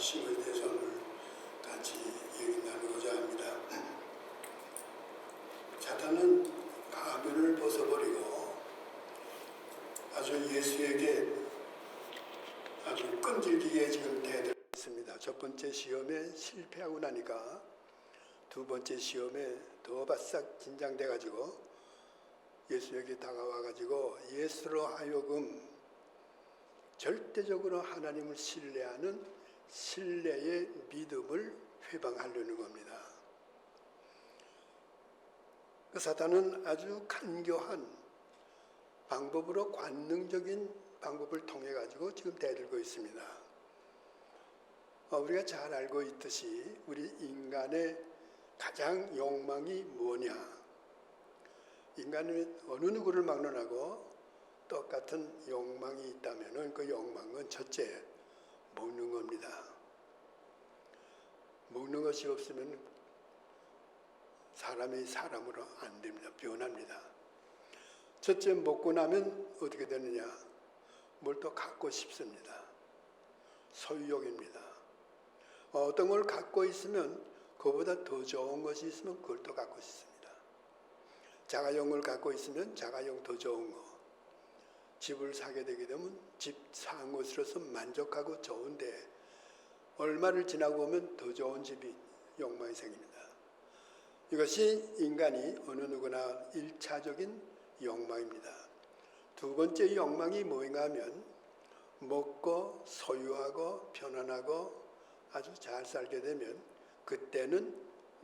핵심에 대해서 오늘 같이 얘기 나누고자 합니다. 사탄은 가면을 벗어버리고 아주 예수에게 아주 끈질기게 지금 대들고 있습니다. 첫 번째 시험에 실패하고 나니까 두 번째 시험에 더 바싹 긴장돼 가지고 예수에게 다가와 가지고 예수로 하여금 절대적으로 하나님을 신뢰하는 신뢰의 믿음을 회방하려는 겁니다. 그 사탄은 아주 간교한 방법으로 관능적인 방법을 통해 가지고 지금 대들고 있습니다. 우리가 잘 알고 있듯이 우리 인간의 가장 욕망이 뭐냐? 인간은 어느 누구를 막론하고 똑같은 욕망이 있다면 그 욕망은 첫째, 먹는 겁니다. 먹는 것이 없으면 사람이 사람으로 안 됩니다. 변합니다. 첫째, 먹고 나면 어떻게 되느냐? 뭘 또 갖고 싶습니다. 소유욕입니다. 어떤 걸 갖고 있으면 그보다 더 좋은 것이 있으면 그걸 또 갖고 싶습니다. 자가용을 갖고 있으면 자가용 더 좋은 거. 집을 사게 되게 되면 집 산 것으로서 만족하고 좋은데 얼마를 지나고 보면 더 좋은 집이 욕망이 생깁니다. 이것이 인간이 어느 누구나 1차적인 욕망입니다. 두 번째 욕망이 뭐인가 하면 먹고 소유하고 편안하고 아주 잘 살게 되면 그때는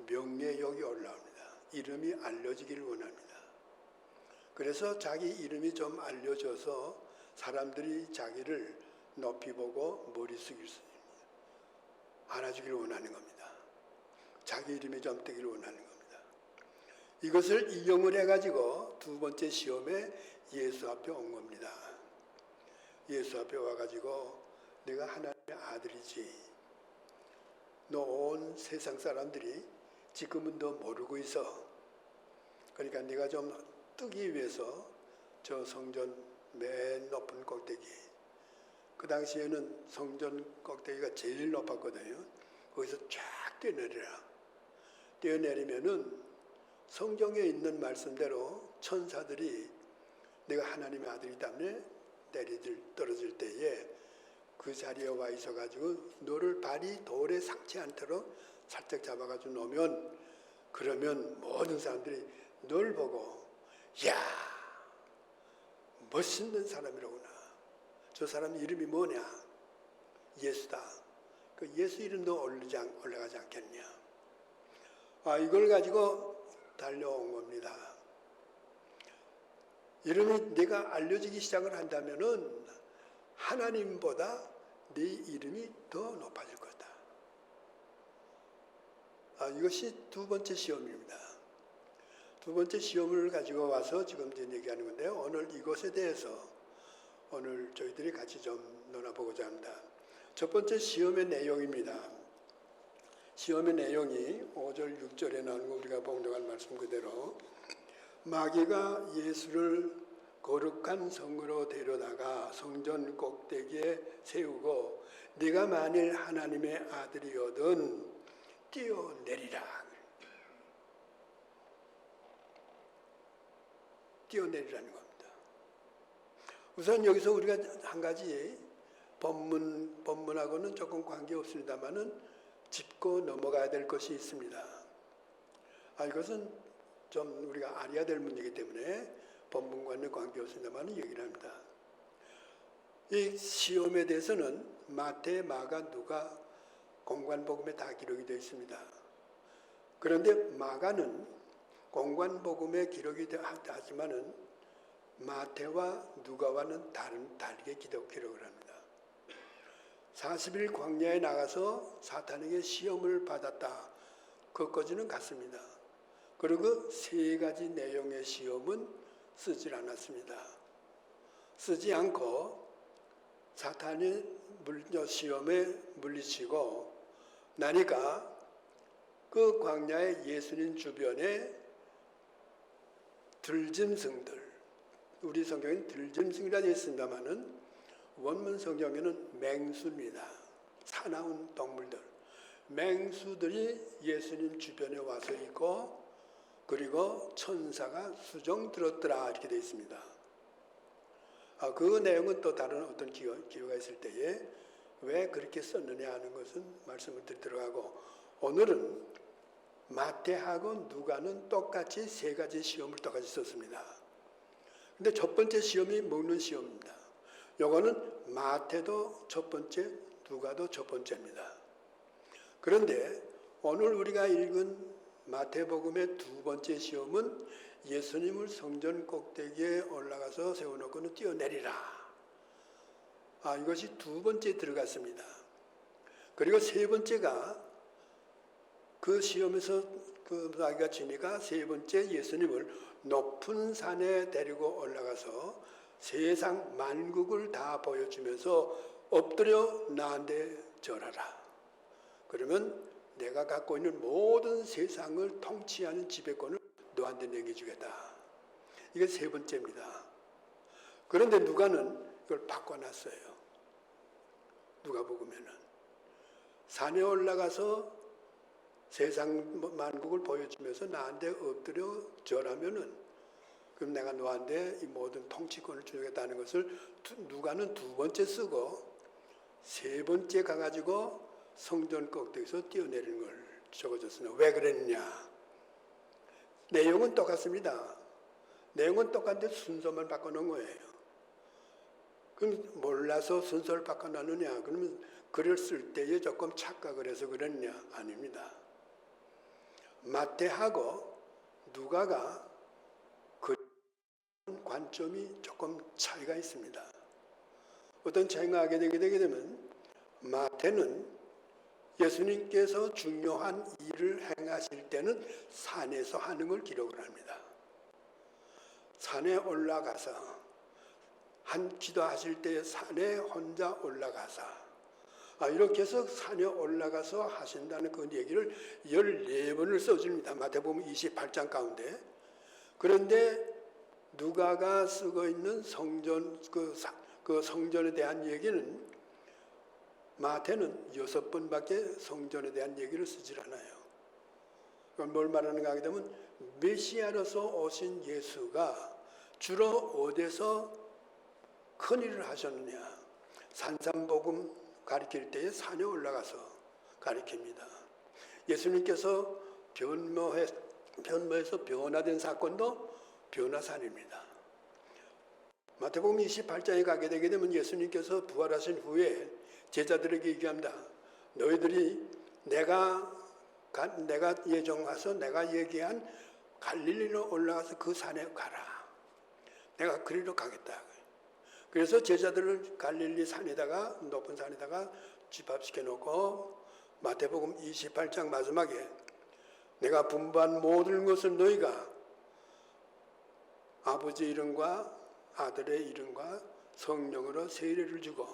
명예욕이 올라옵니다. 이름이 알려지기를 원합니다. 그래서 자기 이름이 좀 알려져서 사람들이 자기를 높이 보고 머리 숙일 수 있습니다. 알아주기를 원하는 겁니다. 자기 이름이 좀 뜨기를 원하는 겁니다. 이것을 이용을 해가지고 두 번째 시험에 예수 앞에 온 겁니다. 예수 앞에 와가지고 내가 하나님의 아들이지. 너 온 세상 사람들이 지금은 너 모르고 있어. 그러니까 네가 좀 뜨기 위해서 저 성전 맨 높은 꼭대기, 그 당시에는 성전 꼭대기가 제일 높았거든요. 거기서 쫙 뛰어내리라. 뛰어내리면은 성경에 있는 말씀대로 천사들이 내가 하나님의 아들이기 때문에 떨어질 때에 그 자리에 와 있어가지고 너를 발이 돌에 상치 않도록 살짝 잡아가지고 놓으면 그러면 모든 사람들이 널 보고 야 멋있는 사람이로구나. 저 사람 이름이 뭐냐? 예수다. 그 예수 이름도 올라가지 않겠냐? 이걸 가지고 달려온 겁니다. 이름이 내가 알려지기 시작을 한다면은 하나님보다 네 이름이 더 높아질 거다. 이것이 두 번째 시험입니다. 두 번째 시험을 가지고 와서 지금 얘기하는 건데요. 오늘 이것에 대해서 오늘 저희들이 같이 좀 논해보고자 합니다. 첫 번째 시험의 내용입니다. 시험의 내용이 5절, 6절에 나오는 거 우리가 봉독한 말씀 그대로 마귀가 예수를 거룩한 성으로 데려다가 성전 꼭대기에 세우고 네가 만일 하나님의 아들이거든 뛰어내리라. 뛰어내리라는 겁니다. 우선 여기서 우리가 한 가지 본문하고는 조금 관계없습니다만은 짚고 넘어가야 될 것이 있습니다. 이것은 좀 우리가 알아야 될 문제이기 때문에 본문과는 관계없습니다만 얘기를 합니다. 이 시험에 대해서는 마태, 마가, 누가 공관복음에 다 기록이 되어 있습니다. 그런데 마가는 공관복음에 기록이 하지만은 마태와 누가와는 다르게 기록을 합니다. 40일 광야에 나가서 사탄에게 시험을 받았다. 그것까지는 같습니다. 그리고 세 가지 내용의 시험은 쓰질 않았습니다. 쓰지 않고 사탄의 시험에 물리치고 나니까 그 광야의 예수님 주변에 들짐승들, 우리 성경에는 들짐승이라 되어 있습니다만은 원문 성경에는 맹수입니다. 사나운 동물들, 맹수들이 예수님 주변에 와서 있고, 그리고 천사가 수종 들었더라 이렇게 되어 있습니다. 그 내용은 또 다른 어떤 기회가 있을 때에 왜 그렇게 썼느냐 하는 것은 말씀을 드리도록 하고, 오늘은 마태하고 누가는 똑같이 세 가지 시험을 똑같이 썼습니다. 근데 첫 번째 시험이 먹는 시험입니다. 요거는 마태도 첫 번째, 누가도 첫 번째입니다. 그런데 오늘 우리가 읽은 마태복음의 두 번째 시험은 예수님을 성전 꼭대기에 올라가서 세워놓고는 뛰어내리라. 이것이 두 번째 들어갔습니다. 그리고 세 번째가 그 시험에서 그 자기가 지니까 세 번째 예수님을 높은 산에 데리고 올라가서 세상 만국을 다 보여주면서 엎드려 나한테 절하라. 그러면 내가 갖고 있는 모든 세상을 통치하는 지배권을 너한테 내겨주겠다. 이게 세 번째입니다. 그런데 누가는 이걸 바꿔놨어요. 누가복음에는 산에 올라가서 세상 만국을 보여주면서 나한테 엎드려 절하면은 그럼 내가 너한테 이 모든 통치권을 주겠다는 것을 누가는 두 번째 쓰고 세 번째 가가지고 성전 꼭대기에서 뛰어내리는 걸 적어줬으나 왜 그랬느냐? 내용은 똑같습니다. 내용은 똑같은데 순서만 바꿔놓은 거예요. 그럼 몰라서 순서를 바꿔놨느냐? 그러면 글을 쓸 때에 조금 착각을 해서 그랬냐? 아닙니다. 마태하고 누가가 그 관점이 조금 차이가 있습니다. 어떤 차이가 하게 되게 되면 마태는 예수님께서 중요한 일을 행하실 때는 산에서 하는 걸 기록을 합니다. 산에 올라가서 기도하실 때 산에 혼자 올라가서 이렇게 해서 산에 올라가서 하신다는 그 얘기를 14번을 써줍니다. 마태복음 28장 가운데. 그런데 누가가 쓰고 있는 성전 그 성전에 대한 얘기는 마태는 6번밖에 성전에 대한 얘기를 쓰질 않아요. 그럼 뭘 말하는가 하게 되면 메시아로서 오신 예수가 주로 어디서 큰 일을 하셨느냐. 산삼복음 가르칠 때에 산에 올라가서 가르칩니다. 예수님께서 변모해서 변화된 사건도 변화산입니다. 마태복음 28장에 가게 되게 되면 예수님께서 부활하신 후에 제자들에게 얘기합니다. 너희들이 내가 예정해서 내가 얘기한 갈릴리로 올라가서 그 산에 가라. 내가 그리로 가겠다. 그래서 제자들을 갈릴리 산에다가 높은 산에다가 집합시켜 놓고 마태복음 28장 마지막에 내가 분부한 모든 것을 너희가 아버지 이름과 아들의 이름과 성령으로 세례를 주고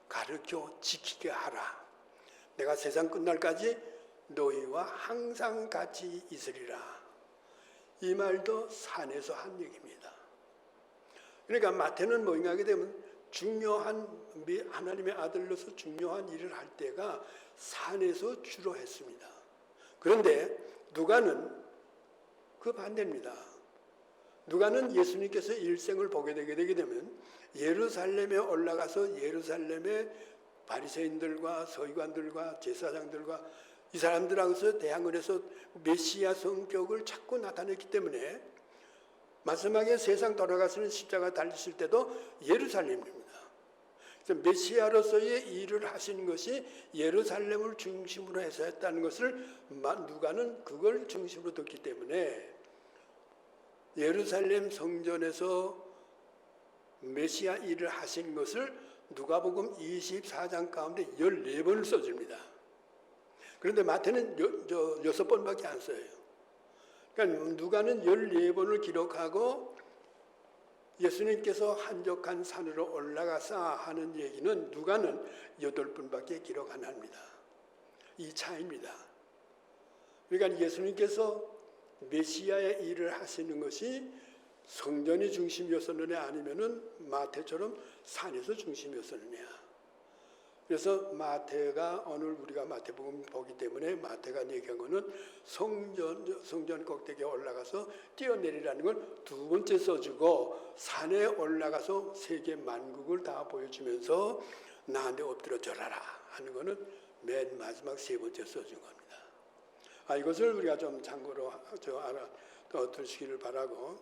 가르쳐 지키게 하라. 내가 세상 끝날까지 너희와 항상 같이 있으리라. 이 말도 산에서 한 얘기입니다. 그러니까 마태는 뭐인가 하게 되면 중요한 하나님의 아들로서 중요한 일을 할 때가 산에서 주로 했습니다. 그런데 누가는 그 반대입니다. 누가는 예수님께서 일생을 보게 되게 되면 예루살렘에 올라가서 예루살렘의 바리새인들과 서기관들과 제사장들과 이 사람들하고서 대항을 해서 메시아 성격을 자꾸 나타냈기 때문에 마지막에 세상 돌아가시는 십자가 달리실 때도 예루살렘입니다. 그래서 메시아로서의 일을 하시는 것이 예루살렘을 중심으로 해서 했다는 것을 누가는 그걸 중심으로 듣기 때문에 예루살렘 성전에서 메시아 일을 하신 것을 누가복음 24장 가운데 14번을 써줍니다. 그런데 마태는 6번밖에 안 써요. 그러니까 누가는 14번을 기록하고 예수님께서 한적한 산으로 올라가서 하는 얘기는 누가는 8번밖에 기록 안 합니다. 이 차이입니다. 그러니까 예수님께서 메시아의 일을 하시는 것이 성전이 중심이었었느냐 아니면은 마태처럼 산에서 중심이었었느냐. 그래서 마태가 오늘 우리가 마태복음 보기 때문에 마태가 얘기한 거는 성전 꼭대기에 올라가서 뛰어내리라는 걸 두 번째 써주고 산에 올라가서 세계 만국을 다 보여주면서 나한테 엎드려 절하라 하는 거는 맨 마지막 세 번째 써준 겁니다. 이것을 우리가 좀 참고로 알아두시기를 바라고.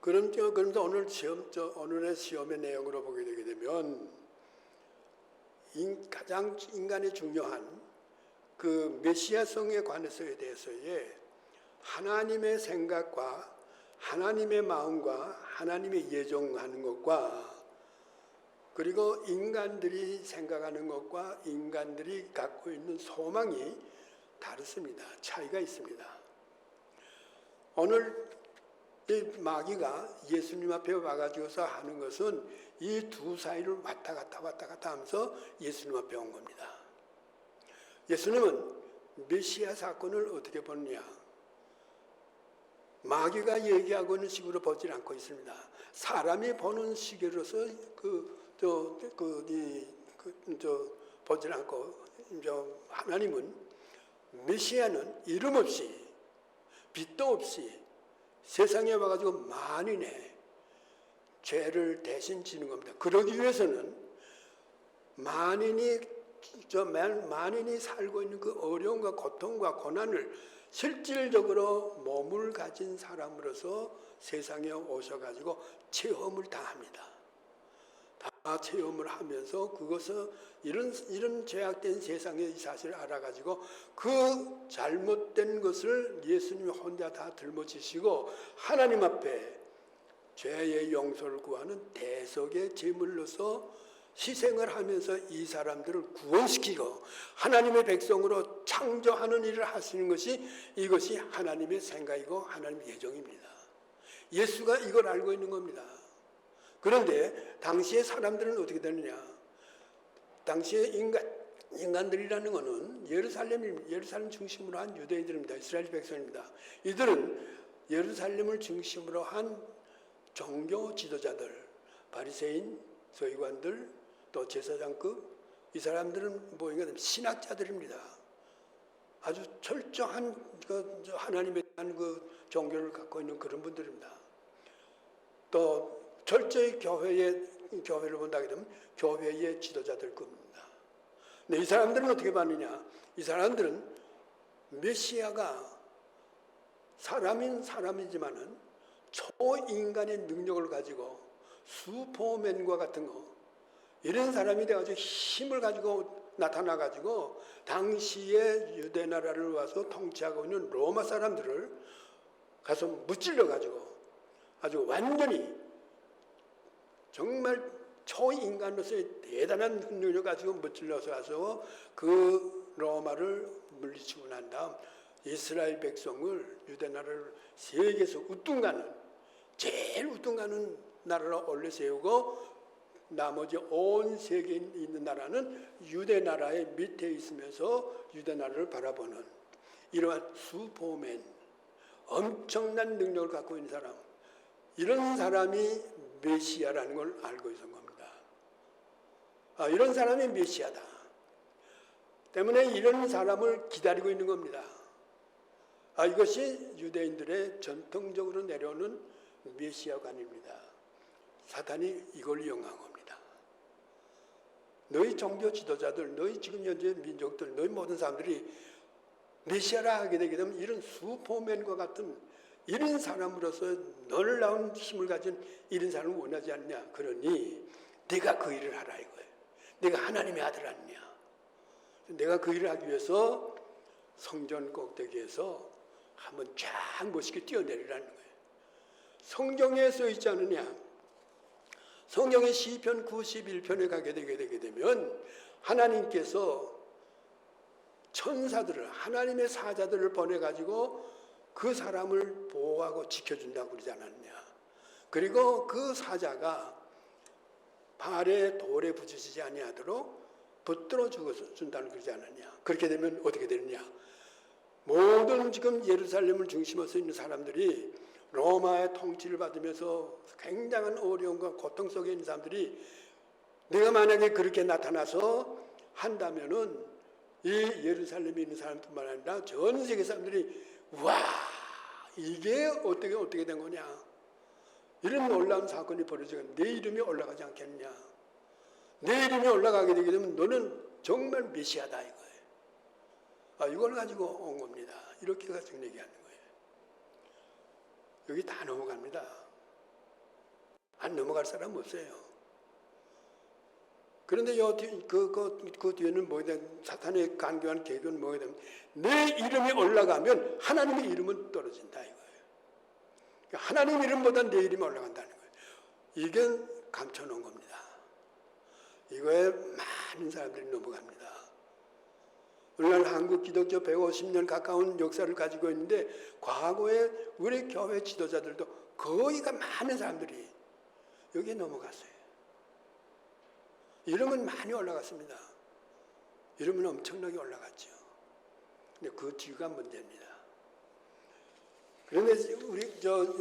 그런데 오늘의 시험의 내용으로 보게 되게 되면 가장 인간의 중요한 그 메시아성에 관해서에 대해서의 하나님의 생각과 하나님의 마음과 하나님의 예정하는 것과 그리고 인간들이 생각하는 것과 인간들이 갖고 있는 소망이 다릅니다. 차이가 있습니다. 오늘 이 마귀가 예수님 앞에 와가지고서 하는 것은 이 두 사이를 왔다 갔다 하면서 예수님 앞에 온 겁니다. 예수님은 메시아 사건을 어떻게 보느냐? 마귀가 얘기하고 있는 식으로 보질 않고 있습니다. 사람이 보는 시기로서 보질 않고, 하나님은 메시아는 이름 없이 빛도 없이 세상에 와가지고 만인의 죄를 대신 지는 겁니다. 그러기 위해서는 만인이 살고 있는 그 어려움과 고통과 고난을 실질적으로 몸을 가진 사람으로서 세상에 오셔가지고 체험을 다 합니다. 다 체험을 하면서 그것을 이런 죄악된 세상의 사실을 알아가지고 그 잘못된 것을 예수님이 혼자 다 들머지시고 하나님 앞에 죄의 용서를 구하는 대속의 제물로서 희생을 하면서 이 사람들을 구원시키고 하나님의 백성으로 창조하는 일을 하시는 것이 이것이 하나님의 생각이고 하나님의 예정입니다. 예수가 이걸 알고 있는 겁니다. 그런데 당시의 사람들은 어떻게 되느냐? 당시의 인간들이라는 것은 예루살렘 중심으로 한 유대인들입니다. 이스라엘 백성입니다. 이들은 예루살렘을 중심으로 한 종교 지도자들, 바리새인, 서기관들, 또 제사장급, 이 사람들은 뭐인가 신학자들입니다. 아주 철저한 하나님에 대한 그 종교를 갖고 있는 그런 분들입니다. 또 철저히 교회를 본다게 되면 교회의 지도자들급입니다. 근데 이 사람들은 어떻게 봤느냐? 이 사람들은 메시아가 사람이지만은 초인간의 능력을 가지고 슈퍼맨과 같은 거 이런 사람이 돼가지고 힘을 가지고 나타나가지고 당시에 유대 나라를 와서 통치하고 있는 로마 사람들을 가서 무찔러가지고 아주 완전히 정말 초인간으로서의 대단한 능력을 가지고 무찔러서 가서 그 로마를 물리치고 난 다음 이스라엘 백성을 유대 나라를 세계에서 제일 우뚱가는 나라로 올려 세우고 나머지 온 세계에 있는 나라는 유대 나라의 밑에 있으면서 유대 나라를 바라보는 이러한 슈퍼맨, 엄청난 능력을 갖고 있는 사람, 이런 사람이 메시아라는 걸 알고 있는 겁니다. 이런 사람이 메시아다. 때문에 이런 사람을 기다리고 있는 겁니다. 이것이 유대인들의 전통적으로 내려오는 메시아관입니다. 사탄이 이걸 이용한 겁니다. 너희 종교 지도자들, 너희 지금 현재 민족들, 너희 모든 사람들이 메시아라 하게 되게 되면 이런 슈퍼맨과 같은 이런 사람으로서 놀라운 힘을 가진 이런 사람을 원하지 않냐. 그러니 내가 그 일을 하라 이거예요. 내가 하나님의 아들 아니냐. 내가 그 일을 하기 위해서 성전 꼭대기에서 한번 쫙 멋있게 뛰어내리라는 거예요. 성경에 써 있지 않느냐. 성경의 시편 91편에 가게 되게 되면 하나님께서 천사들을 하나님의 사자들을 보내가지고 그 사람을 보호하고 지켜준다고 그러지 않았냐. 그리고 그 사자가 발에 돌에 부딪히지 아니하도록 붙들어 준다는 그러지 않았냐. 그렇게 되면 어떻게 되느냐. 모든 지금 예루살렘을 중심으로 있는 사람들이 로마의 통치를 받으면서 굉장한 어려움과 고통 속에 있는 사람들이 내가 만약에 그렇게 나타나서 한다면은 이 예루살렘에 있는 사람뿐만 아니라 전 세계 사람들이 와, 이게 어떻게 된 거냐, 이런 놀라운 사건이 벌어지면 내 이름이 올라가지 않겠느냐, 내 이름이 올라가게 되게 되면 너는 정말 메시아다 이거예요. 이걸 가지고 온 겁니다. 이렇게 가지고 얘기하는 거예요. 여기 다 넘어갑니다. 안 넘어갈 사람 없어요. 그런데 그 뒤에는 뭐가 되면, 사탄의 간교한 계교는 뭐가 되면, 내 이름이 올라가면 하나님의 이름은 떨어진다 이거예요. 하나님 이름보다 내 이름이 올라간다는 거예요. 이게 감춰놓은 겁니다. 이거에 많은 사람들이 넘어갑니다. 오늘날 한국 기독교 150년 가까운 역사를 가지고 있는데, 과거에 우리 교회 지도자들도 거의가 많은 사람들이 여기에 넘어갔어요. 이름은 많이 올라갔습니다. 이름은 엄청나게 올라갔죠. 근데 그 뒤가 문제입니다. 그런데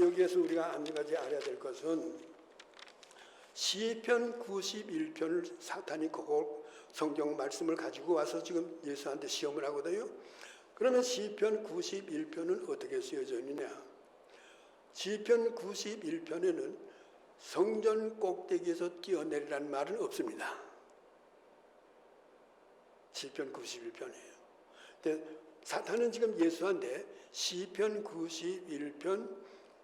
여기에서 우리가 한 가지 알아야 될 것은, 시편 91편을 사탄이 그걸 성경 말씀을 가지고 와서 지금 예수한테 시험을 하거든요. 그러면 시편 91편은 어떻게 쓰여져 있느냐? 시편 91편에는 성전 꼭대기에서 뛰어내리라는 말은 없습니다. 시편 91편이에요. 근데 사탄은 지금 예수한테 시편 91편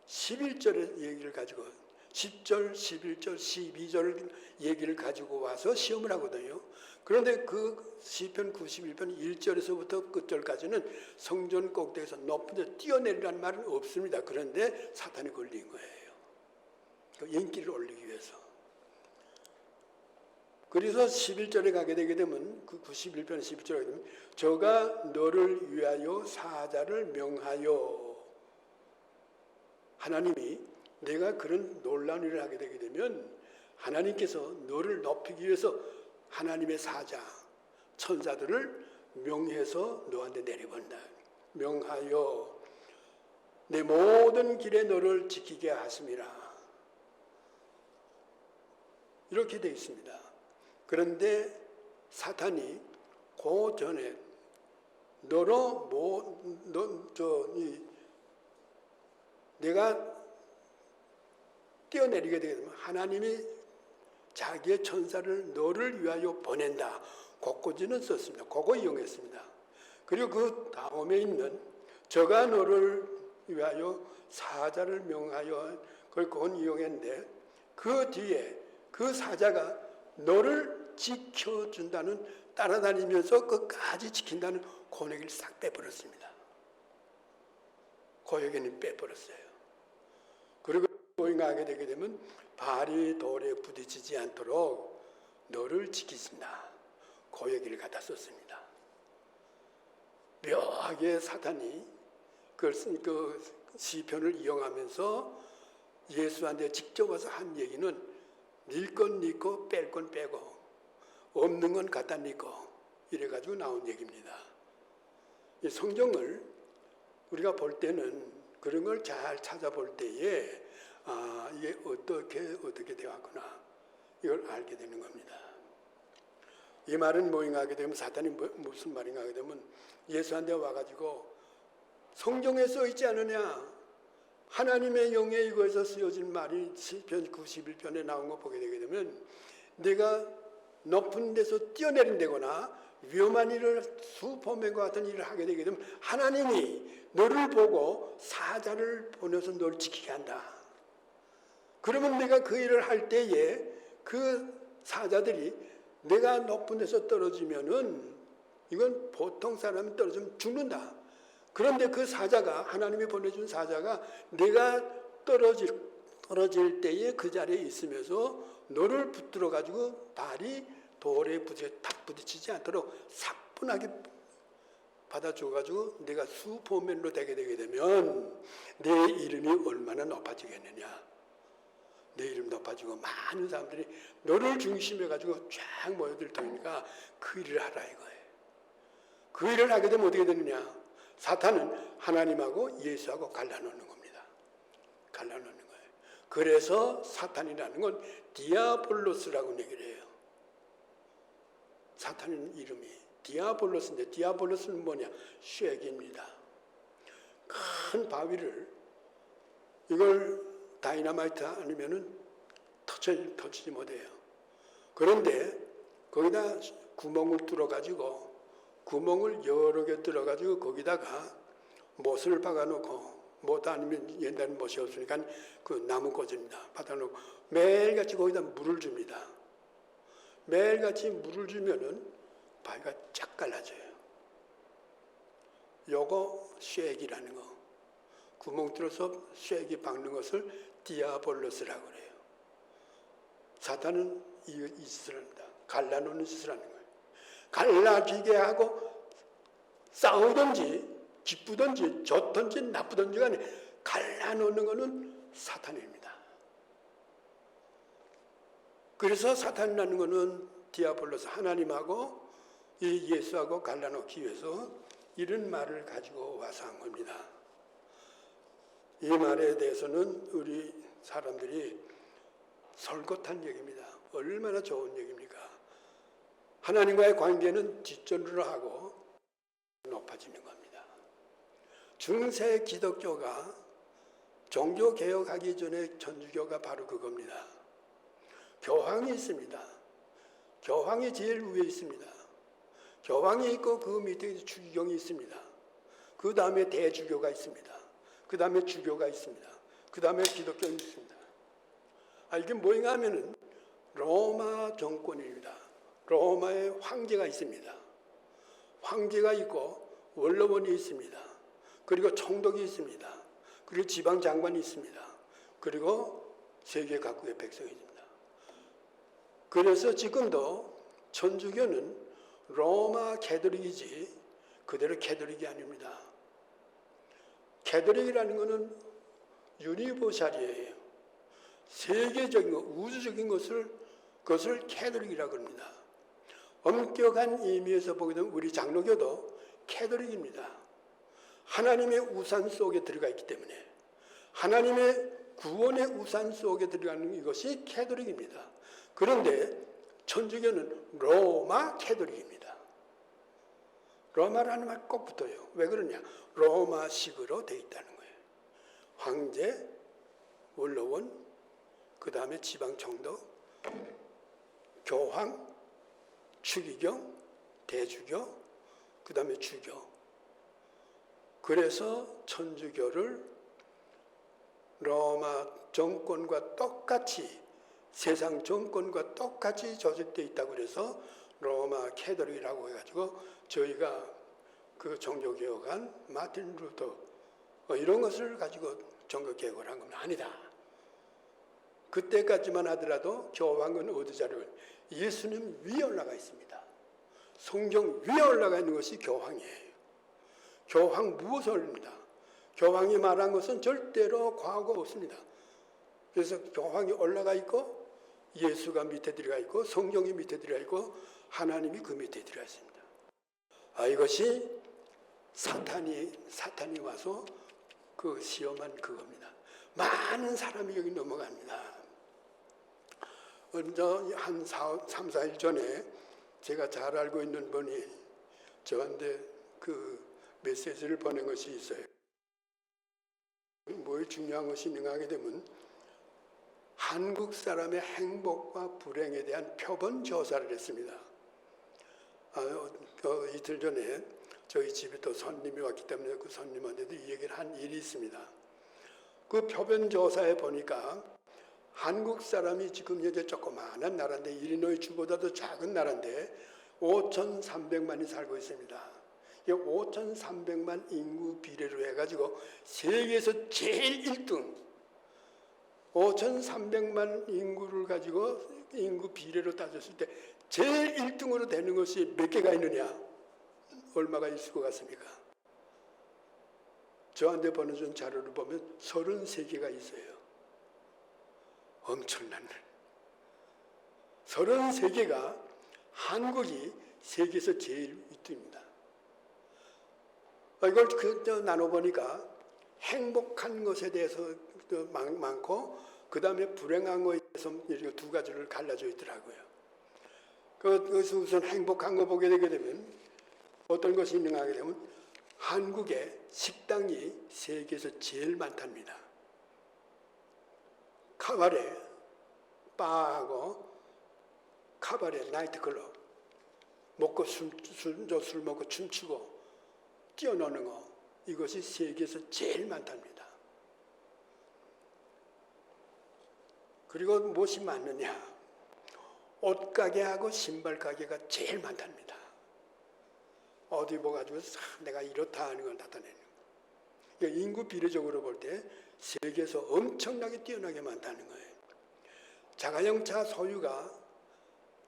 11절의 얘기를 가지고, 10절, 11절, 12절 얘기를 가지고 와서 시험을 하거든요. 그런데 그 시편 91편 1절에서부터 끝절까지는 성전 꼭대기에서 높은 데 뛰어내리라는 말은 없습니다. 그런데 사탄이 걸린 거예요. 인기를 올리기 위해서. 그래서 11절에 가게 되게 되면, 그 91편 11절에 가게 되면, 저가 너를 위하여 사자를 명하여, 하나님이 내가 그런 놀라운 일을 하게 되게 되면 하나님께서 너를 높이기 위해서 하나님의 사자, 천사들을 명해서 너한테 내려본다. 명하여 내 모든 길에 너를 지키게 하심이라. 이렇게 되어 있습니다. 그런데 사탄이 그 전에 내가 뛰어내리게 되게 되면 하나님이 자기의 천사를 너를 위하여 보낸다. 그거지는 썼습니다. 그거 이용했습니다. 그리고 그 다음에 있는 저가 너를 위하여 사자를 명하여, 그건 이용했는데, 그 뒤에 그 사자가 너를 지켜준다는, 따라다니면서 끝까지 지킨다는 그 얘기를 싹 빼버렸습니다. 그 얘기는 빼버렸어요. 그리고 보행하게 되게 되면 발이 돌에 부딪히지 않도록 너를 지키신다. 그 얘기를 갖다 썼습니다. 묘하게 사탄이 그 시편을 이용하면서 예수한테 직접 와서 한 얘기는 닐 건 닐고 뺄 건 빼고 없는 건 갖다 닐고 이래가지고 나온 얘기입니다. 이 성경을 우리가 볼 때는 그런 걸 잘 찾아볼 때에 이게 어떻게 되었구나 이걸 알게 되는 겁니다. 이 말은 뭐인가 하게 되면, 사탄이 무슨 말인가 하게 되면, 예수한테 와가지고 성경에 써 있지 않느냐, 하나님의 영에 이거에서 쓰여진 말이 시편 91편에 나온 거 보게 되게 되면, 내가 높은 데서 뛰어내린다거나 위험한 일을, 수포맨과 같은 일을 하게 되게 되면 하나님이 너를 보고 사자를 보내서 너를 지키게 한다. 그러면 내가 그 일을 할 때에 그 사자들이 내가 높은 데서 떨어지면은, 이건 보통 사람이 떨어지면 죽는다. 그런데 그 사자가, 하나님이 보내준 사자가 내가 떨어질 때에 그 자리에 있으면서 너를 붙들어 가지고 발이 돌에 탁 부딪히지 않도록 사뿐하게 받아줘 가지고 내가 슈퍼맨으로 되게 되면 내 이름이 얼마나 높아지겠느냐. 내 이름 높아지고 많은 사람들이 너를 중심해 가지고 쫙 모여들 테니까 그 일을 하라 이거예요. 그 일을 하게 되면 어떻게 되느냐. 사탄은 하나님하고 예수하고 갈라놓는 겁니다. 갈라놓는 거예요. 그래서 사탄이라는 건 디아블로스라고 얘기를 해요. 사탄의 이름이 디아볼로스인데, 디아볼로스는 뭐냐? 쉐기입니다. 큰 바위를, 이걸 다이너마이트 아니면은 터치지 못해요. 그런데 거기다 구멍을 뚫어가지고, 구멍을 여러 개 뚫어가지고 거기다가 못을 박아놓고, 못 아니면 옛날에 못이 없으니까 그 나무 꽂입니다. 받아놓고 매일같이 거기다 물을 줍니다. 매일같이 물을 주면은 바위가 쫙 갈라져요. 요거 쉐기라는 거. 구멍 뚫어서 쉐기 박는 것을 디아볼로스라고 그래요. 사탄은 이 짓을 합니다. 갈라놓는 짓을 하는 거예요. 갈라지게 하고 싸우든지 기쁘든지 좋든지 나쁘든지 간에 갈라놓는 것은 사탄입니다. 그래서 사탄이라는 것은 디아볼로스, 하나님하고 이 예수하고 갈라놓기 위해서 이런 말을 가지고 와서 한 겁니다. 이 말에 대해서는 우리 사람들이 설것한 얘기입니다. 얼마나 좋은 얘기입니까? 하나님과의 관계는 뒷전으로 하고 높아지는 겁니다. 중세 기독교가 종교개혁하기 전에 천주교가 바로 그겁니다. 교황이 있습니다. 교황이 제일 위에 있습니다. 교황이 있고 그 밑에 주기경이 있습니다. 그 다음에 대주교가 있습니다. 그 다음에 주교가 있습니다. 그 다음에 기독교가 있습니다. 이게 뭐인가 하면은 로마 정권입니다. 로마에 황제가 있습니다. 황제가 있고 원로원이 있습니다. 그리고 총독이 있습니다. 그리고 지방장관이 있습니다. 그리고 세계 각국의 백성이 있습니다. 그래서 지금도 천주교는 로마 캐톨릭이지 그대로 캐톨릭이 아닙니다. 캐톨릭이라는 것은 유니버셜이에요. 세계적인 것, 우주적인 그것을 캐톨릭이라고 합니다. 엄격한 의미에서 보게 되면 우리 장로교도 캐톨릭입니다. 하나님의 우산 속에 들어가 있기 때문에 하나님의 구원의 우산 속에 들어가는 이것이 캐톨릭입니다. 그런데 천주교는 로마 캐톨릭입니다. 로마라는 말 꼭 붙어요. 왜 그러냐? 로마식으로 되어 있다는 거예요. 황제, 원로원, 그 다음에 지방총독, 교황, 추기경, 대주교, 그 다음에 주교. 그래서 천주교를 로마 정권과 똑같이, 세상 정권과 똑같이 조직되어 있다고 그래서 로마 캐톨릭이라고 해가지고 저희가 그 종교개혁한 마틴 루터 이런 것을 가지고 종교개혁을 한 겁니다. 아니다. 그때까지만 하더라도 교황은 어디 자리에 예수님 위에 올라가 있습니다. 성경 위에 올라가 있는 것이 교황이에요. 교황 무엇을 올립니다. 교황이 말한 것은 절대로 과거 없습니다. 그래서 교황이 올라가 있고 예수가 밑에 들어가 있고 성경이 밑에 들어가 있고 하나님이 그 밑에 들어가 있습니다. 이것이 사탄이 와서 그 시험한 그겁니다. 많은 사람이 여기 넘어갑니다. 먼저 한 3, 4일 전에 제가 잘 알고 있는 분이 저한테 그 메시지를 보낸 것이 있어요. 뭐 중요한 것이 있는가 하게 되면 한국 사람의 행복과 불행에 대한 표본 조사를 했습니다. 이틀 전에 저희 집에 또 손님이 왔기 때문에 그 손님한테도 이 얘기를 한 일이 있습니다. 그 표본 조사에 보니까 한국 사람이 지금 현재 조그마한 나라인데 일리노이 주보다도 작은 나라인데 5,300만이 살고 있습니다. 이 5,300만 인구 비례로 해가지고 세계에서 제일 1등 5,300만 인구를 가지고 인구 비례로 따졌을 때 제일 1등으로 되는 것이 몇 개가 있느냐? 얼마가 있을 것 같습니까? 저한테 보내준 자료를 보면 33개가 있어요. 엄청난 33개가 한국이 세계에서 제일 1등입니다. 이걸 나눠보니까 행복한 것에 대해서 많고 그 다음에 불행한 것에 대해서 두 가지를 갈라져 있더라고요. 그것을 우선 행복한 거 보게 되게 되면 어떤 것이 있는가 하게 되면 한국의 식당이 세계에서 제일 많답니다. 카바레, 바하고 카바레, 나이트클럽 먹고 술 먹고 춤추고 뛰어노는 거, 이것이 세계에서 제일 많답니다. 그리고 무엇이 많느냐? 옷가게하고 신발가게가 제일 많답니다. 어디 보가지고 내가 이렇다 하는 걸 나타내는 거예요. 그러니까 인구 비례적으로 볼 때 세계에서 엄청나게 뛰어나게 많다는 거예요. 자가용차 소유가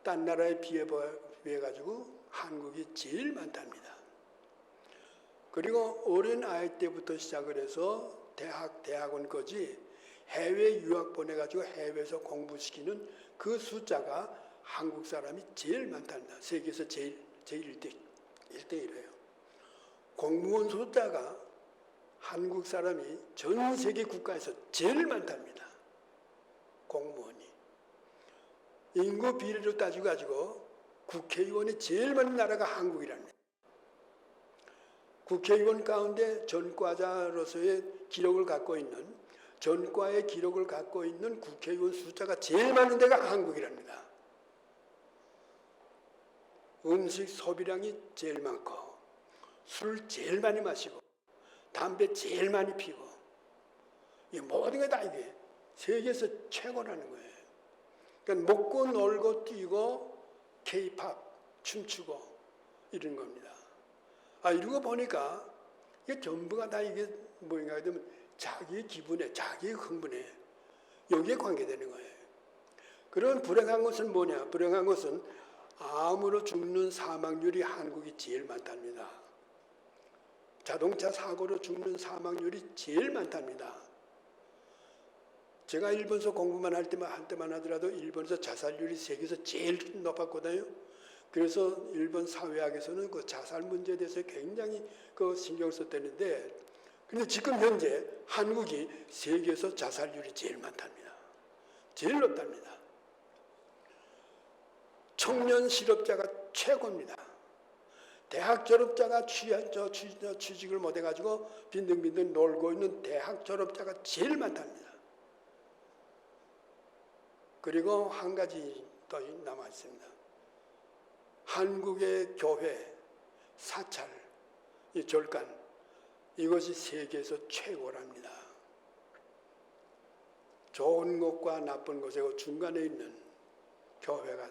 딴 나라에 비해 가지고 한국이 제일 많답니다. 그리고 어린 아이 때부터 시작을 해서 대학원까지 해외 유학 보내가지고 해외에서 공부시키는 그 숫자가 한국 사람이 제일 많답니다. 세계에서 제일 1대1이에요. 공무원 숫자가 한국 사람이 전 세계 국가에서 제일 많답니다. 공무원이. 인구 비례로 따져가지고 국회의원이 제일 많은 나라가 한국이랍니다. 국회의원 가운데 전과자로서의 기록을 갖고 있는, 전과의 기록을 갖고 있는 국회의원 숫자가 제일 많은 데가 한국이랍니다. 음식 소비량이 제일 많고, 술 제일 많이 마시고, 담배 제일 많이 피고, 이 모든 게 다 이게 세계에서 최고라는 거예요. 그러니까 먹고 놀고 뛰고 K-팝 춤추고 이런 겁니다. 이런 거 보니까 이게 전부가 다 이게 뭐인가 하면 자기 기분에, 자기 흥분에 여기에 관계되는 거예요. 그런 불행한 것은 뭐냐? 불행한 것은 암으로 죽는 사망률이 한국이 제일 많답니다. 자동차 사고로 죽는 사망률이 제일 많답니다. 제가 일본서 공부만 할 때만 하더라도 일본에서 자살률이 세계에서 제일 높았거든요. 그래서 일본 사회학에서는 그 자살 문제에 대해서 굉장히 그 신경을 썼다는데, 근데 지금 현재 한국이 세계에서 자살률이 제일 많답니다. 제일 높답니다. 청년 실업자가 최고입니다. 대학 졸업자가 취직을 못해가지고 빈둥빈둥 놀고 있는 대학 졸업자가 제일 많답니다. 그리고 한 가지 더 남아 있습니다. 한국의 교회, 사찰, 이 절간, 이것이 세계에서 최고랍니다. 좋은 것과 나쁜 것의 중간에 있는 교회가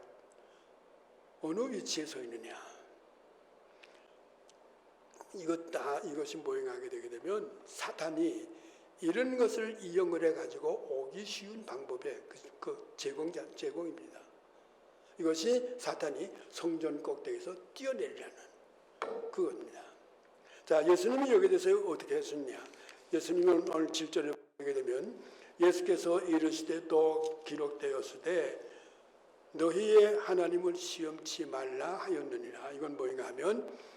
어느 위치에 서 있느냐. 이것이 모행하게 되게 되면 사탄이 이런 것을 이용을 해가지고 오기 쉬운 방법의 그 제공입니다. 이것이 사탄이 성전 꼭대기에서 뛰어내리려는 그겁니다. 자, 예수님이 여기에 대해서 어떻게 했느냐. 예수님은 오늘 7절에 보게 되면 예수께서 이르시되 또 기록되었으되 너희의 하나님을 시험치 말라 하였느니라. 이건 뭐인가 하면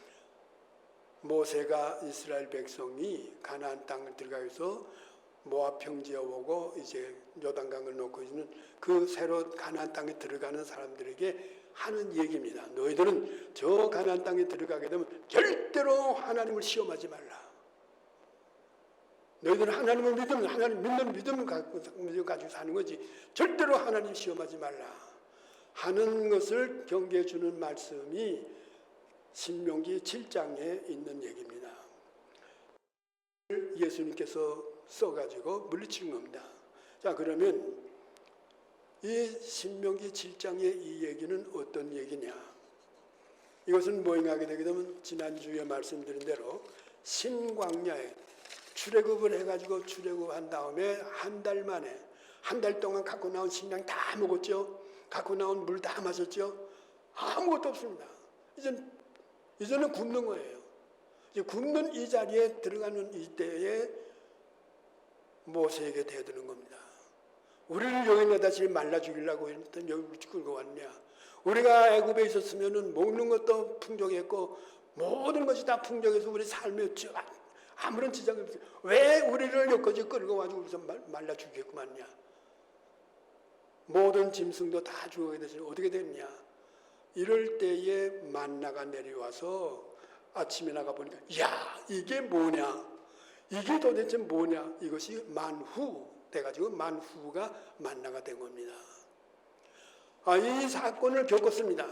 모세가 이스라엘 백성이 가나안 땅을 들어가서 모압 평지에 오고 이제 요단강을 놓고 있는 그 새로 가나안 땅에 들어가는 사람들에게 하는 얘기입니다. 너희들은 저 가나안 땅에 들어가게 되면 절대로 하나님을 시험하지 말라. 너희들은 하나님을 믿으면 하나님 믿는 믿음을 가지고 사는 거지 절대로 하나님 시험하지 말라 하는 것을 경계해 주는 말씀이 신명기 7장에 있는 얘기입니다. 예수님께서 써가지고 물리치는 겁니다. 자, 그러면 이 신명기 7장의 이 얘기는 어떤 얘기냐? 이것은 뭐인가 하게 되게 되면 지난주에 말씀드린 대로 신광야에 출애굽을 해가지고 출애굽한 다음에 한 달 만에 한 달 동안 갖고 나온 식량 다 먹었죠. 갖고 나온 물 다 마셨죠. 아무것도 없습니다. 이제는 굶는 거예요. 이제 굶는 이 자리에 들어가는 이때에 모세에게 대드는 겁니다. 우리를 여기 내다 지금 말라 죽이려고 했던 여기 끌고 왔냐. 우리가 애굽에 있었으면 먹는 것도 풍족했고 모든 것이 다 풍족해서 우리 삶에 아무런 지장이 없어요. 왜 우리를 여기까지 끌고 와가지고 말라 죽이겠구만냐. 모든 짐승도 다 죽어야 되지 어떻게 됐냐. 이럴 때에 만나가 내려와서 아침에 나가 보니까 야 이게 뭐냐, 이게 도대체 뭐냐, 이것이 만후 돼가지고 만후가 만나가 된 겁니다. 이 사건을 겪었습니다.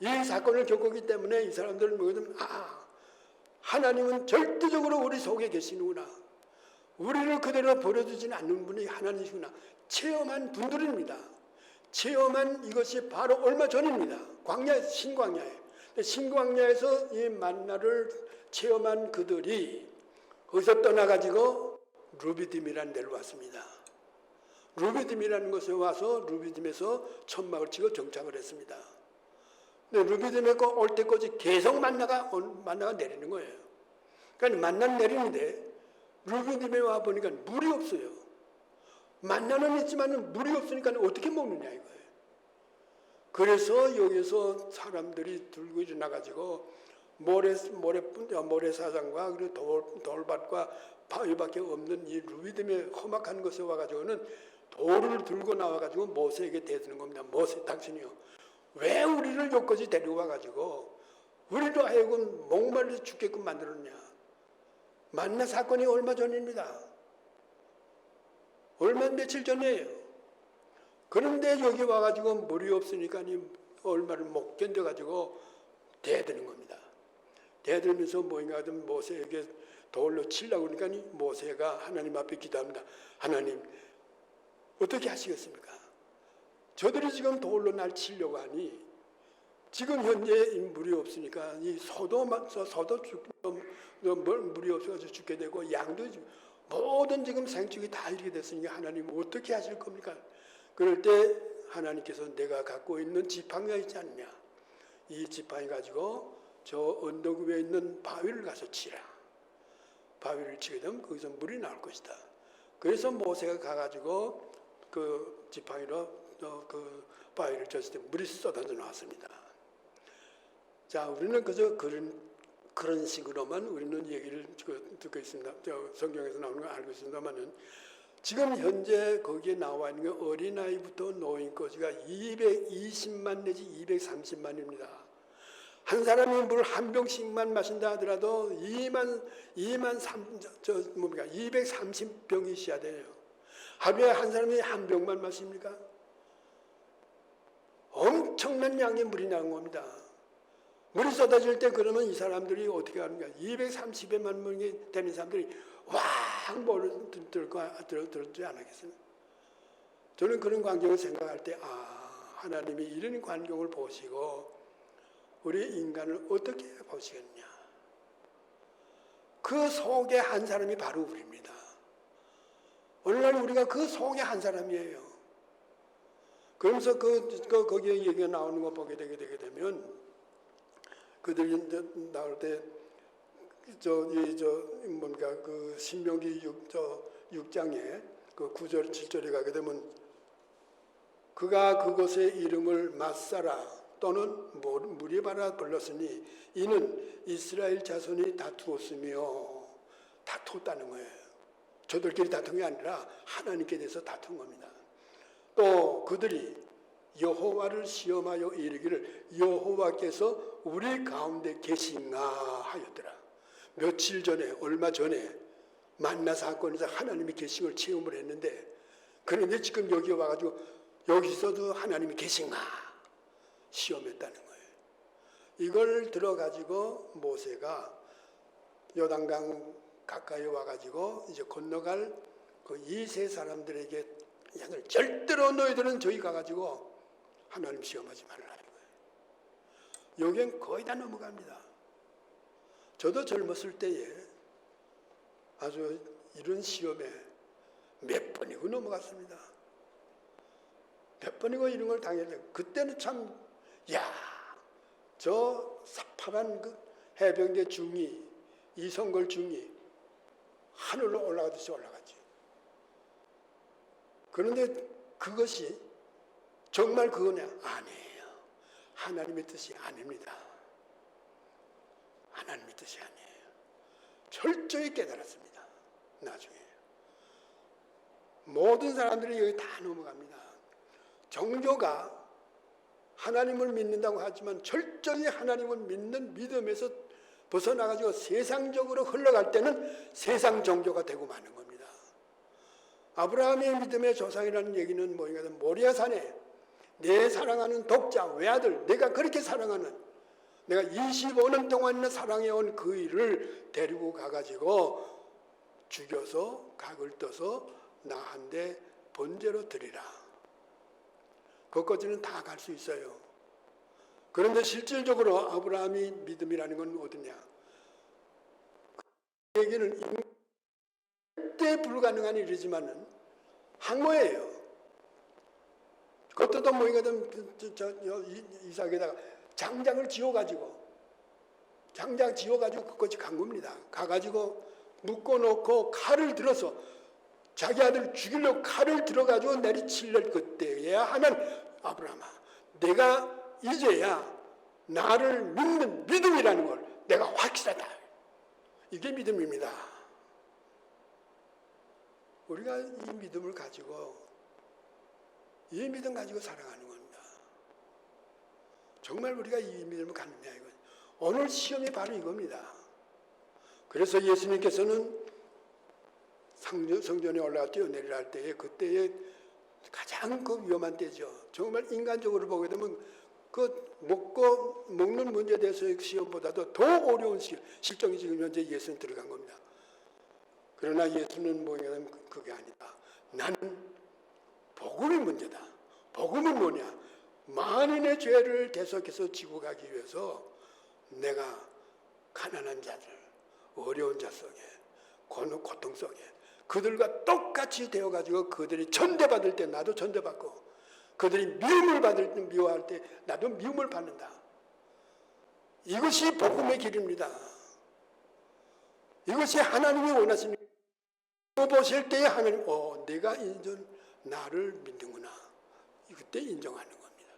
이 사건을 겪었기 때문에 이 사람들은 뭐든 하나님은 절대적으로 우리 속에 계시는구나, 우리를 그대로 버려두지는 않는 분이 하나님이시구나 체험한 분들입니다. 체험한 이것이 바로 얼마 전입니다. 광야, 신광야에. 신광야에서 이 만나를 체험한 그들이 거기서 떠나가지고 루비딤이라는 데로 왔습니다. 루비딤이라는 곳에 와서 루비딤에서 천막을 치고 정착을 했습니다. 근데 루비딤에 올 때까지 계속 만나가 내리는 거예요. 그러니까 만나는 내리는데 루비딤에 와 보니까 물이 없어요. 만나는 있지만 물이 없으니까 어떻게 먹느냐 이거예요. 그래서 여기서 사람들이 들고 일어나가지고 모래사장과 그리고 돌밭과 바위밖에 없는 이 루비딤의 험악한 곳에 와가지고는 돌을 들고 나와가지고 모세에게 대드는 겁니다. 모세, 당신이요, 왜 우리를 여기까지 데려와가지고 우리로 하여금 목말라 죽게끔 만들었냐. 만나 사건이 얼마 전입니다. 며칠 전이에요. 그런데 여기 와가지고 물이 없으니까 얼마를 못 견뎌가지고 대드는 겁니다. 대들면서 뭐인가 하든 모세에게 돌로 치려고 그러니까 모세가 하나님 앞에 기도합니다. 하나님 어떻게 하시겠습니까? 저들이 지금 돌로 날 치려고 하니 지금 현재 물이 없으니까 이 소도 물이 없어서 죽게 되고 양도 모든 지금 생축이 다 이렇게 됐으니까 하나님 어떻게 하실 겁니까? 그럴 때 하나님께서 내가 갖고 있는 지팡이가 있지 않냐, 이 지팡이 가지고 저 언덕 위에 있는 바위를 가서 치라. 바위를 치게 되면 거기서 물이 나올 것이다. 그래서 모세가 가가지고 그 지팡이로 그 바위를 쳤을 때 물이 쏟아져 나왔습니다. 자, 우리는 그저 그런 식으로만 우리는 얘기를 듣고 있습니다. 성경에서 나오는 거 알고 있습니다만은 지금 현재 거기에 나와 있는 게 어린아이부터 노인까지가 220만 내지 230만입니다. 한 사람이 물 한 병씩만 마신다 하더라도 230병이 있어야 돼요. 하루에 한 사람이 한 병만 마십니까? 엄청난 양의 물이 나온 겁니다. 물이 쏟아질 때 그러면 이 사람들이 어떻게 하는가? 230여만 명이 되는 사람들이 왕 뭐를 들었지 않겠습니까? 저는 그런 광경을 생각할 때 하나님이 이런 광경을 보시고 우리 인간을 어떻게 보시겠냐? 그 속에 한 사람이 바로 우리입니다. 오늘날 우리가 그 속에 한 사람이에요. 그러면서 거기에 얘기가 나오는 거 보게 되게 되면 그들이 나올 때 뭔가 그 신명기 6장에 그 9절 7절에 가게 되면 그가 그곳의 이름을 마사라 또는 무리바라 불렀으니 이는 이스라엘 자손이 다투었으며 다투었다는 거예요. 저들끼리 다툰 게 아니라 하나님께 대해서 다툰 겁니다. 또 그들이 여호와를 시험하여 이르기를 여호와께서 우리 가운데 계신가 하였더라. 며칠 전에 얼마 전에 만나 사건에서 하나님이 계신 걸 체험을 했는데 그런데 지금 여기 와가지고 여기서도 하나님이 계신가 시험했다는 거예요. 이걸 들어가지고 모세가 요단강 가까이 와가지고 이제 건너갈 그 이세 사람들에게 절대로 너희들은 저기 가가지고 하나님 시험하지 말라는 거예요. 여기엔 거의 다 넘어갑니다. 저도 젊었을 때에 아주 이런 시험에 몇 번이고 넘어갔습니다. 몇 번이고 이런 걸 당했는데 그때는 참 저 사파란 그 해병대 중위 이성걸 중위 하늘로 올라가듯이 올라갔죠. 그런데 그것이 정말 그거냐? 아니에요. 하나님의 뜻이 아닙니다. 하나님의 뜻이 아니에요. 철저히 깨달았습니다. 나중에 모든 사람들이 여기 다 넘어갑니다. 종교가 하나님을 믿는다고 하지만 철저히 하나님을 믿는 믿음에서 벗어나가지고 세상적으로 흘러갈 때는 세상 종교가 되고 마는 겁니다. 아브라함의 믿음의 조상이라는 얘기는 뭐냐면 모리아산에 내 사랑하는 독자 외아들, 내가 그렇게 사랑하는, 내가 25년 동안 사랑해온 그 일을 데리고 가가지고 죽여서 각을 떠서 나한테 번제로 드리라. 그것까지는 다 갈 수 있어요. 그런데 실질적으로 아브라함이 믿음이라는 건 어디냐? 그 얘기는 절대 불가능한 일이지만은 항모예요. 그것도 뭐이거든 이삭에다가 장작을 지어가지고 그것이 간 겁니다. 가가지고 묶어놓고 칼을 들어서 자기 아들 죽이려고 칼을 들어가지고 내리치려 그때야 하면 아브라함아, 내가 이제야 나를 믿는 믿음이라는 걸 내가 확실하다. 이게 믿음입니다. 우리가 이 믿음을 가지고 이 믿음 가지고 살아가는 겁니다. 정말 우리가 이 믿음을 갖느냐 이거. 오늘 시험이 바로 이겁니다. 그래서 예수님께서는 성전에 올라가 뛰어내리라 할 때에 그때에 가장 그 위험한 때죠. 정말 인간적으로 보게 되면 그 먹는 문제에 대해서의 시험보다도 더 어려운 실정이 지금 현재 예수는 들어간 겁니다. 그러나 예수는 뭐냐면 그게 아니다. 나는 복음이 문제다. 복음은 뭐냐? 만인의 죄를 계속해서 지고 가기 위해서 내가 가난한 자들, 어려운 자 속에, 고통 속에 그들과 똑같이 되어가지고 그들이 천대받을 때 나도 천대받고 그들이 미움을 받을 때 미워할 때 나도 미움을 받는다. 이것이 복음의 길입니다. 이것이 하나님이 원하시는 보실 때에 하나님 내가 인정 나를 믿는구나. 그때 인정하는 겁니다.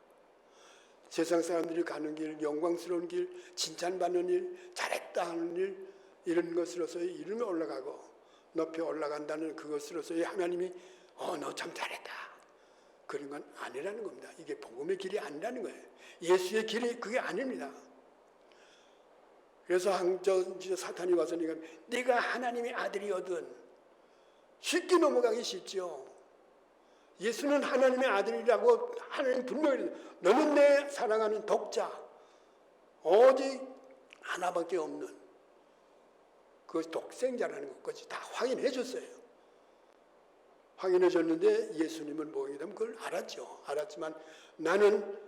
세상 사람들이 가는 길, 영광스러운 길, 칭찬받는 일, 잘했다 하는 일 이런 것으로서의 이름이 올라가고 높이 올라간다는 그것으로서의 하나님이 너 참 잘했다. 그런 건 아니라는 겁니다. 이게 복음의 길이 아니라는 거예요. 예수의 길이 그게 아닙니다. 그래서 사탄이 와서 네가 하나님의 아들이거든. 쉽게 넘어가기 쉽죠. 예수는 하나님의 아들이라고 하나님 분명히 너는 내 사랑하는 독자 오직 하나밖에 없는 그 독생자라는 것까지 다 확인해 줬어요. 확인해 줬는데 예수님은 뭐이기 때문에 그걸 알았죠. 알았지만 나는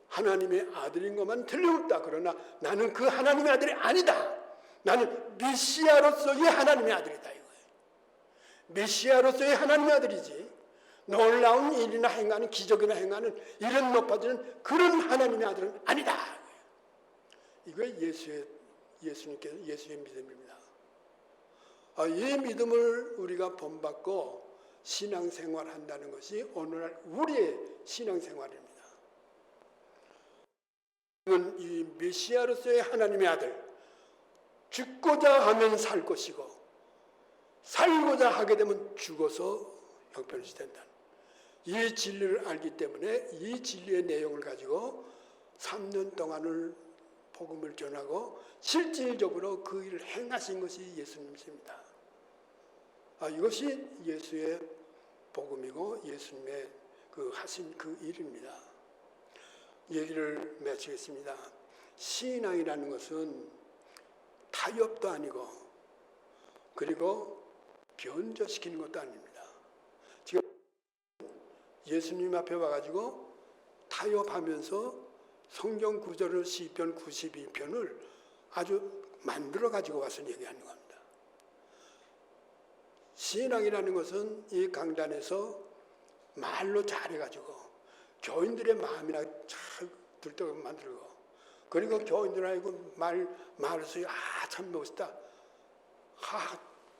하나님의 아들인 것만 틀림없다. 그러나 나는 그 하나님의 아들이 아니다. 나는 메시아로서의 하나님의 아들이다 이거예요. 메시아로서의 하나님의 아들이지 놀라운 일이나 행하는 기적이나 행하는 이런 높아지는 그런 하나님의 아들은 아니다. 이게 예수의 믿음입니다. 이 믿음을 우리가 본받고 신앙생활한다는 것이 오늘날 우리의 신앙생활입니다. 이 메시아로서의 하나님의 아들, 죽고자 하면 살 것이고 살고자 하게 되면 죽어서 형편이 된다. 이 진리를 알기 때문에 이 진리의 내용을 가지고 3년 동안을 복음을 전하고 실질적으로 그 일을 행하신 것이 예수님이십니다. 이것이 예수의 복음이고 예수님의 그 하신 그 일입니다. 얘기를 마치겠습니다. 신앙이라는 것은 타협도 아니고 그리고 변조시키는 것도 아닙니다. 지금 예수님 앞에 와가지고 타협하면서 성경 구절을 시편 92편을 아주 만들어 가지고 와서 얘기하는 겁니다. 신앙이라는 것은 이 강단에서 말로 잘해가지고 교인들의 마음이나 잘 들떠 만들고 그리고 교인들하고 말해서 참 멋있다.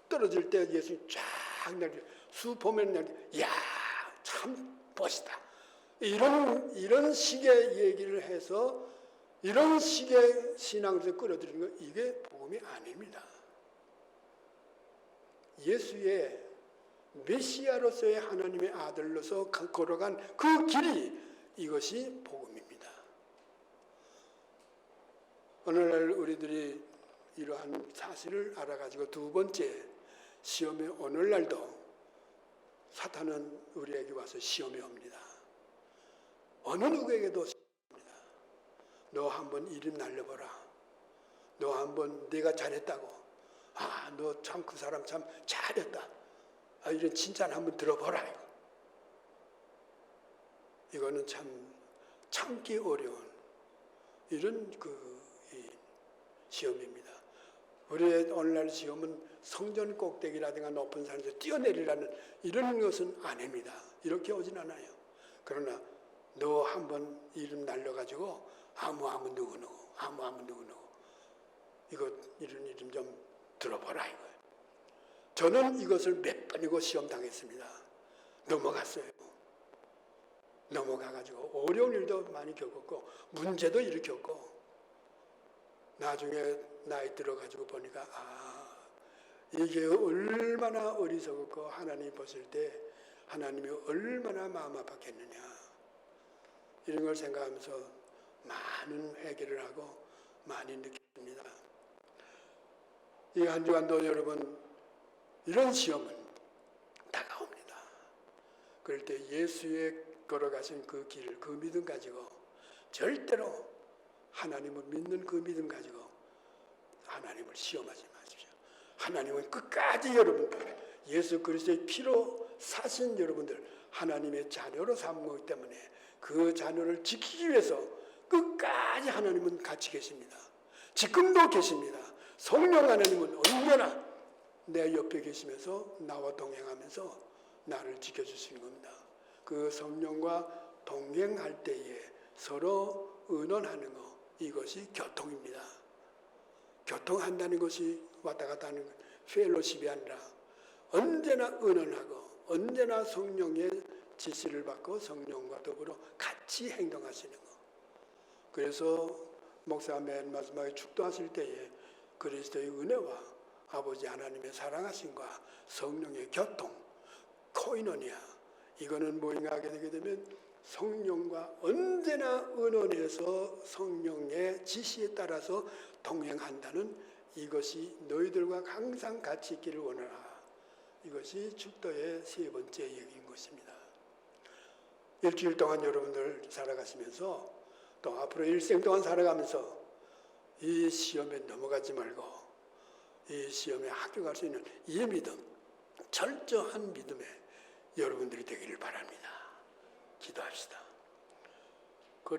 떨어질 때 예수님 쫙 내리 수 보면 내리 참 멋있다. 이런 식의 얘기를 해서 이런 식의 신앙을 끌어들이는 거 이게 복음이 아닙니다. 예수의 메시아로서의 하나님의 아들로서 걸어간 그 길이 이것이 복음입니다. 오늘날 우리들이 이러한 사실을 알아가지고 두 번째, 시험에 오늘날도 사탄은 우리에게 와서 시험해 옵니다. 어느 누구에게도 시험합니다. 너 한번 이름 날려보라. 너 한번 내가 잘했다고. 너 참 그 사람 참 잘했다. 이런 칭찬 한번 들어보라. 이거는 참 참기 어려운 이런 이 시험입니다. 우리의 오늘날 시험은 성전 꼭대기라든가 높은 산에서 뛰어내리라는 이런 것은 아닙니다. 이렇게 오진 않아요. 그러나 너 한번 이름 날려가지고 아무 누구누구 이거 이런 이름 좀 들어보라 이거예요. 저는 이것을 몇 번이고 시험 당했습니다. 넘어갔어요. 넘어가가지고 어려운 일도 많이 겪었고 문제도 일으켰고 나중에 나이 들어가지고 보니까 이게 얼마나 어리석었고 하나님 보실 때 하나님이 얼마나 마음 아팠겠느냐 이런 걸 생각하면서 많은 회개를 하고 많이 느꼈습니다. 이 한 주간도 여러분 이런 시험은 다가옵니다. 그럴 때 예수의 걸어가신 그 길, 그 믿음 가지고 절대로 하나님을 믿는 그 믿음 가지고 하나님을 시험하지 마십시오. 하나님은 끝까지 여러분들 예수 그리스도의 피로 사신 여러분들 하나님의 자녀로 삼기 때문에 그 자녀를 지키기 위해서 끝까지 하나님은 같이 계십니다. 지금도 계십니다. 성령 하나님은 언제나 내 옆에 계시면서 나와 동행하면서 나를 지켜주시는 겁니다. 그 성령과 동행할 때에 서로 의논하는 것, 이것이 교통입니다. 교통한다는 것이 왔다 갔다 하는 펠로십이 아니라 언제나 의논하고 언제나 성령의 지시를 받고 성령과 더불어 같이 행동하시는 것. 그래서 목사가 맨 마지막에 축도하실 때에 그리스도의 은혜와 아버지 하나님의 사랑하심과 성령의 교통, 코이노니아, 이거는 뭐인가 하게 되게 되면 성령과 언제나 의논해서 성령의 지시에 따라서 동행한다는 이것이 너희들과 항상 같이 있기를 원하라. 이것이 축도의 세 번째 얘기인 것입니다. 일주일 동안 여러분들 살아가시면서 또 앞으로 일생 동안 살아가면서 이 시험에 넘어가지 말고 이 시험에 합격할 수 있는 이 믿음, 철저한 믿음에 여러분들이 되기를 바랍니다. 기도합시다.